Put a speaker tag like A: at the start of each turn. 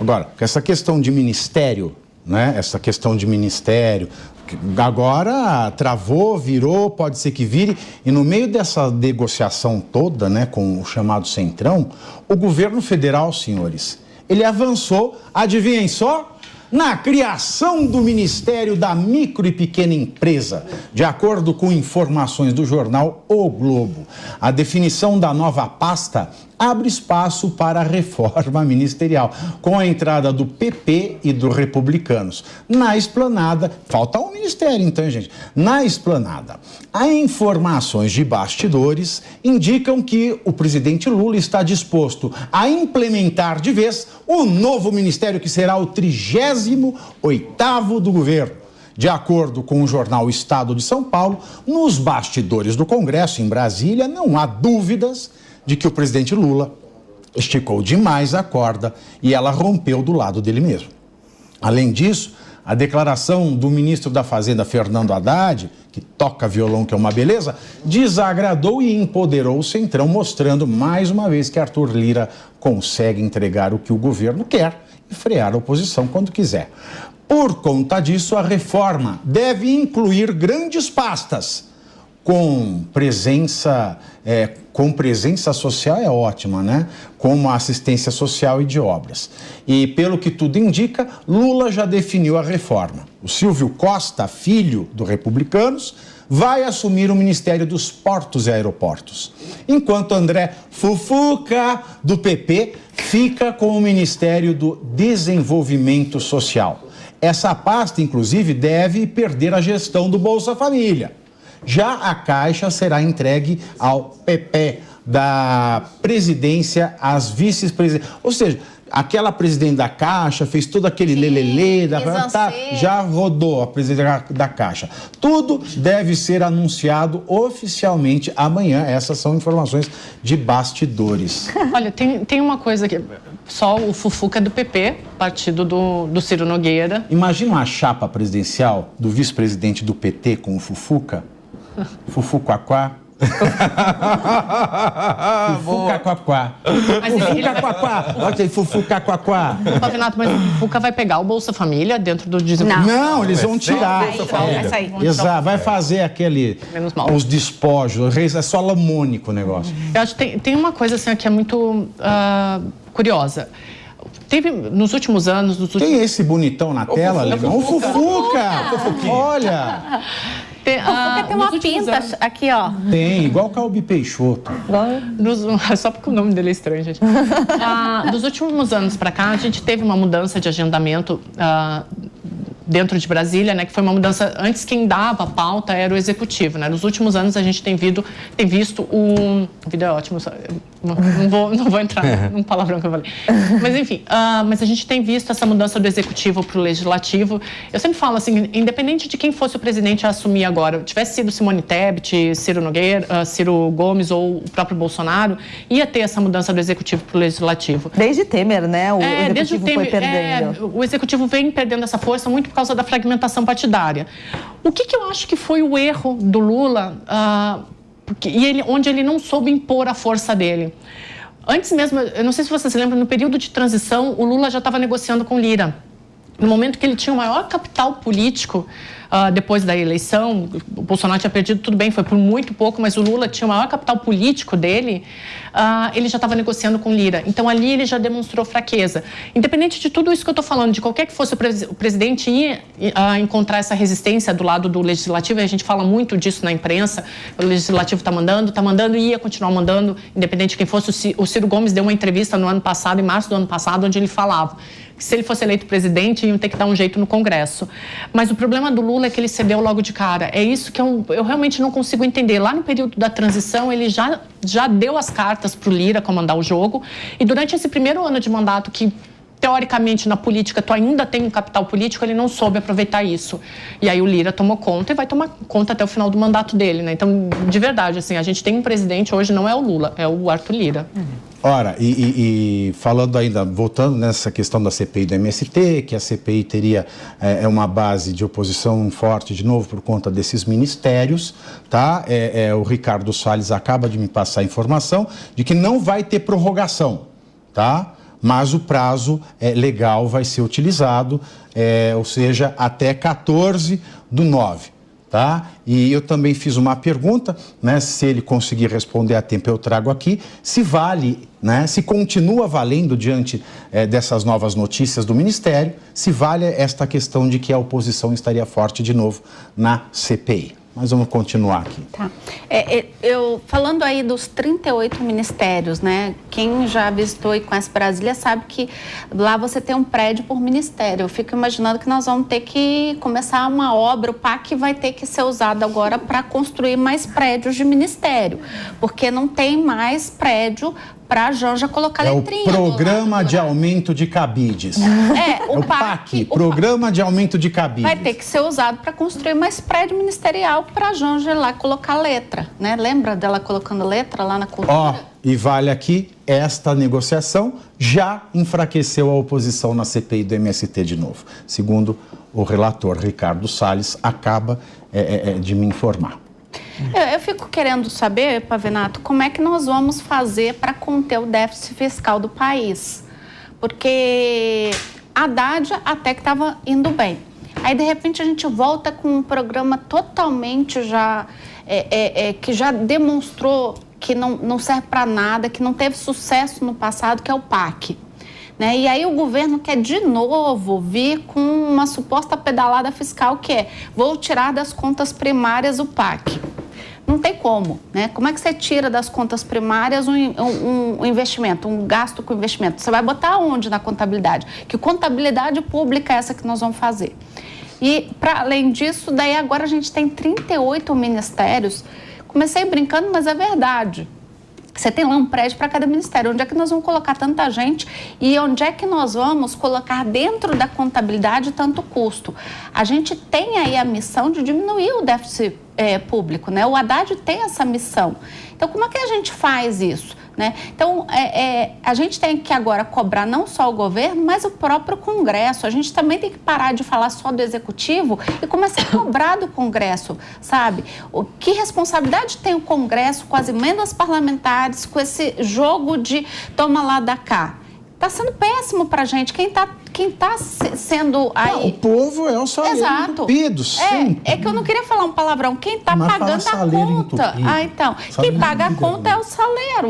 A: Agora, essa questão de ministério, né? Essa questão de ministério, agora travou, virou, pode ser que vire, e no meio dessa negociação toda, né, com o chamado Centrão, o governo federal, senhores, ele avançou, adivinhem só, na criação do Ministério da Micro e Pequena Empresa, de acordo com informações do jornal O Globo. A definição da nova pasta abre espaço para a reforma ministerial, com a entrada do PP e dos Republicanos. Na esplanada, falta um ministério então, gente, na esplanada, há informações de bastidores indicam que o presidente Lula está disposto a implementar de vez o novo ministério que será o 38º do governo. De acordo com o jornal Estado de São Paulo, nos bastidores do Congresso, em Brasília, não há dúvidas de que o presidente Lula esticou demais a corda e ela rompeu do lado dele mesmo. Além disso, a declaração do ministro da Fazenda, Fernando Haddad, que toca violão, que é uma beleza, desagradou e empoderou o Centrão, mostrando mais uma vez que Arthur Lira consegue entregar o que o governo quer e frear a oposição quando quiser. Por conta disso, a reforma deve incluir grandes pastas com presença social é ótima, né? Como a assistência social e de obras. E pelo que tudo indica, Lula já definiu a reforma. O Silvio Costa, filho do Republicanos, vai assumir o Ministério dos Portos e Aeroportos, enquanto André Fufuca, do PP, fica com o Ministério do Desenvolvimento Social. Essa pasta, inclusive, deve perder a gestão do Bolsa Família. Já a Caixa será entregue ao PP da presidência, às vice-presidências. Ou seja, aquela presidente da Caixa fez todo aquele lelelê, já rodou a presidente da Caixa. Tudo deve ser anunciado oficialmente amanhã. Essas são informações de bastidores.
B: Olha, tem uma coisa aqui. Só o Fufuca do PP, partido do Ciro Nogueira.
A: Imagina uma chapa presidencial do vice-presidente do PT com o Fufuca. Fufuquaquá. Fufuquaquaquá. Fufuquaquaquá.
B: Pavinato, mas o Fufuca vai pegar o Bolsa Família dentro do desenvolvimento.
A: Não, eles vão tirar. Exato, vai fazer os despojos. É só lamônico o negócio.
B: Eu acho que tem uma coisa assim que é muito curiosa. Teve nos últimos anos.
A: Tem esse bonitão na tela, Legal? O Fufuca! Olha!
C: Tem uma pinta aqui, ó.
A: Tem, igual o Calbi Peixoto.
B: Só porque o nome dele é estranho, gente. Dos últimos anos para cá, a gente teve uma mudança de agendamento dentro de Brasília, né, que foi uma mudança. Antes quem dava a pauta era o executivo, né? Nos últimos anos a gente tem visto o vídeo é ótimo, não vou entrar num palavrão que eu falei. Mas enfim, mas a gente tem visto essa mudança do executivo para o legislativo. Eu sempre falo assim, independente de quem fosse o presidente a assumir agora, tivesse sido Simone Tebet, Ciro Nogueira, Ciro Gomes ou o próprio Bolsonaro, ia ter essa mudança do executivo para o legislativo.
D: Desde Temer, né? O executivo foi perdendo.
B: O executivo vem perdendo essa força muito por causa da fragmentação partidária. O que eu acho que foi o erro do Lula, onde ele não soube impor a força dele? Antes mesmo, eu não sei se vocês lembram, no período de transição, o Lula já estava negociando com Lira. No momento que ele tinha o maior capital político, depois da eleição, o Bolsonaro tinha perdido, tudo bem, foi por muito pouco, mas o Lula tinha o maior capital político dele, ele já estava negociando com Lira. Então, ali ele já demonstrou fraqueza. Independente de tudo isso que eu estou falando, de qualquer que fosse o presidente ia encontrar essa resistência do lado do legislativo, e a gente fala muito disso na imprensa, o legislativo está mandando e ia continuar mandando, independente de quem fosse. O Ciro Gomes deu uma entrevista no ano passado, em março do ano passado, onde ele falava que se ele fosse eleito presidente, iam ter que dar um jeito no Congresso. Mas o problema do Lula é que ele cedeu logo de cara. É isso que eu realmente não consigo entender. Lá no período da transição, ele já deu as cartas para o Lira comandar o jogo. E durante esse primeiro ano de mandato, que teoricamente na política tu ainda tem um capital político, ele não soube aproveitar isso. E aí o Lira tomou conta e vai tomar conta até o final do mandato dele, né? Então, de verdade, assim, a gente tem um presidente hoje, não é o Lula, é o Arthur Lira.
A: Ora, e falando ainda, voltando nessa questão da CPI do MST, que a CPI teria uma base de oposição forte de novo por conta desses ministérios, tá? O Ricardo Salles acaba de me passar a informação de que não vai ter prorrogação, tá? mas o prazo legal vai ser utilizado, ou seja, até 14/9. Tá? E eu também fiz uma pergunta, né? Se ele conseguir responder a tempo, eu trago aqui. Se vale, né? Se continua valendo diante dessas novas notícias do Ministério, se vale esta questão de que a oposição estaria forte de novo na CPI. Mas vamos continuar aqui.
C: Tá. Eu falando aí dos 38 ministérios, né? Quem já visitou e conhece Brasília sabe que lá você tem um prédio por ministério. Eu fico imaginando que nós vamos ter que começar uma obra, o PAC vai ter que ser usado agora para construir mais prédios de ministério, porque não tem mais prédio para a Janja colocar letrinha.
A: É o Programa de Aumento de Cabides.
C: O
A: PAC, Programa de Aumento de Cabides.
C: Vai ter que ser usado para construir mais prédio ministerial para a Janja lá colocar letra, né? Lembra dela colocando letra lá na cultura?
A: E vale aqui, esta negociação já enfraqueceu a oposição na CPI do MST de novo. Segundo o relator Ricardo Salles, acaba de me informar.
C: Eu fico querendo saber, Pavinato, como é que nós vamos fazer para conter o déficit fiscal do país? Porque a Haddad até que estava indo bem. Aí, de repente, a gente volta com um programa totalmente já... que já demonstrou que não serve para nada, que não teve sucesso no passado, que é o PAC. Né? E aí o governo quer de novo vir com uma suposta pedalada fiscal que vou tirar das contas primárias o PAC. Não tem como, né? Como é que você tira das contas primárias um investimento, um gasto com investimento? Você vai botar onde na contabilidade? Que contabilidade pública é essa que nós vamos fazer? E, para além disso, daí agora a gente tem 38 ministérios. Comecei brincando, mas é verdade. Você tem lá um prédio para cada ministério. Onde é que nós vamos colocar tanta gente e onde é que nós vamos colocar dentro da contabilidade tanto custo? A gente tem aí a missão de diminuir o déficit público, né? O Haddad tem essa missão. Então, como é que a gente faz isso? Né? Então, a gente tem que agora cobrar não só o governo, mas o próprio Congresso. A gente também tem que parar de falar só do Executivo e começar a cobrar do Congresso, sabe? Que responsabilidade tem o Congresso com as emendas parlamentares, com esse jogo de toma lá da cá? Está sendo péssimo para a gente. Quem tá sendo aí...
A: Não, o povo é o salário entupido, sempre.
C: É que eu não queria falar um palavrão. Quem está pagando a conta. Então. Quem paga a conta é o salário.